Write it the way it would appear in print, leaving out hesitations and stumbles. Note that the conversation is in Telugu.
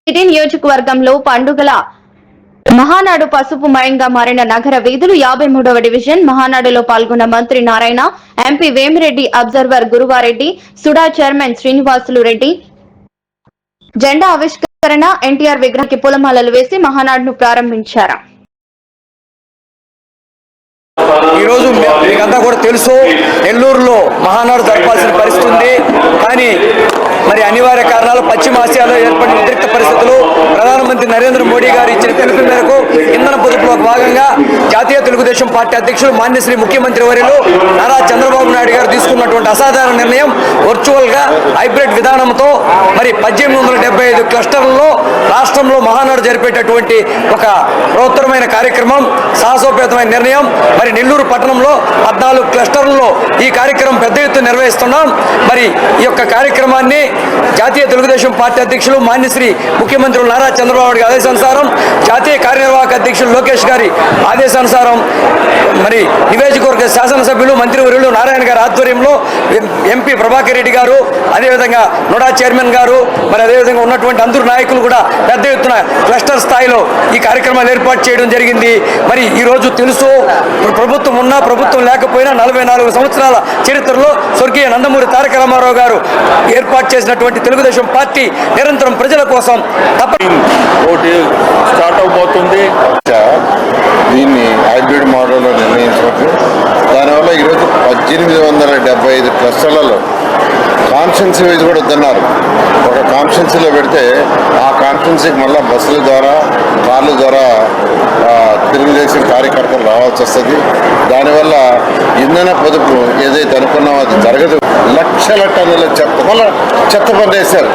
సిటీ నియోజకవర్గంలో పండుగల మహానాడు పసుపుమయంగా మారిన నగర వీధులు 53వ డివిజన్ మహానాడులో పాల్గొన్న మంత్రి Narayana, MP Vemireddy, observer Guruva Reddy, SUDA chairman Srinivasulu Reddy జెండా ఆవిష్కరణ, ఎన్టీఆర్ విగ్రహానికి పూలమాలలు వేసి మహానాడును ప్రారంభించారు. ఈరోజు మీకంతా కూడా తెలుసు, నెల్లూరులో మహానాడు జరపాల్సిన పరిస్థితి ఉంది. కానీ మరి అనివార్య కారణాలు, పశ్చిమ ఆసియాలో ఏర్పడిన ఉద్రిక్త పరిస్థితులు, ప్రధానమంత్రి నరేంద్ర మోడీ గారు ఇచ్చిన పిలుపు మేరకు ఇంధన పొదుపులో భాగంగా జాతీయ తెలుగుదేశం పార్టీ అధ్యక్షులు మాన్యశ్రీ ముఖ్యమంత్రి వర్యులు నారా చంద్రబాబు నాయుడు గారు తీసుకున్నటువంటి అసాధారణ నిర్ణయం, వర్చువల్ గా హైబ్రిడ్ విధానంతో మరి 1875 క్లస్టర్లలో రాష్ట్రంలో మహానాడు జరిపేటటువంటి ఒక బృహత్తరమైన కార్యక్రమం, సాహసోపేతమైన నిర్ణయం. మరి నెల్లూరు పట్టణంలో 14 క్లస్టర్లలో ఈ కార్యక్రమం పెద్ద ఎత్తున నిర్వహిస్తున్నాం. మరి ఈ యొక్క కార్యక్రమాన్ని జాతీయ తెలుగుదేశం పార్టీ అధ్యక్షులు మాన్యశ్రీ ముఖ్యమంత్రులు నారా చంద్రబాబు గారి ఆదేశానుసారం, జాతీయ కార్యనిర్వాహక అధ్యక్షులు లోకేష్ గారి ఆదేశానుసారం, మరి నియోజకవర్గ శాసనసభ్యులు మంత్రివర్యులు నారాయణ గారి ఆధ్వర్యంలో ఎంపీ ప్రభాకర్ రెడ్డి గారు, అదేవిధంగా నోడా చైర్మన్ గారు, మరి అదేవిధంగా ఉన్నటువంటి అందరు నాయకులు కూడా పెద్ద ఎత్తున క్లస్టర్ స్థాయిలో ఈ కార్యక్రమాలు ఏర్పాటు చేయడం జరిగింది. మరి ఈ రోజు తెలుసు, ప్రభుత్వం ఉన్నా ప్రభుత్వం లేకపోయినా 44 సంవత్సరాల చరిత్రలో స్వర్గీయ నందమూరి తారక రామారావు గారు ఏర్పాటు చేసినటువంటి తెలుగుదేశం పార్టీ నిరంతరం ప్రజల కోసం పోటీ స్టార్ట్ అవబోతుంది. దీన్ని హైబ్రిడ్ మోడల్లో నిర్ణయించినట్లు, దానివల్ల ఈరోజు 1875 క్లస్టర్లలో కాన్స్టిట్యున్సీ వైజ్ కూడా వద్దన్నారు. ఒక కాన్స్టిట్యున్సీలో పెడితే ఆ కాన్స్టిట్యున్సీకి మళ్ళీ బస్సుల ద్వారా, కార్ల ద్వారా తెలుగుదేశం కార్యకర్తలు రావాల్సి వస్తుంది. దానివల్ల ఇంధన పొదుపు ఏదైతే అనుకున్నామో అది జరగదు. లక్షల టన్నుల చెత్త పని వేశారు.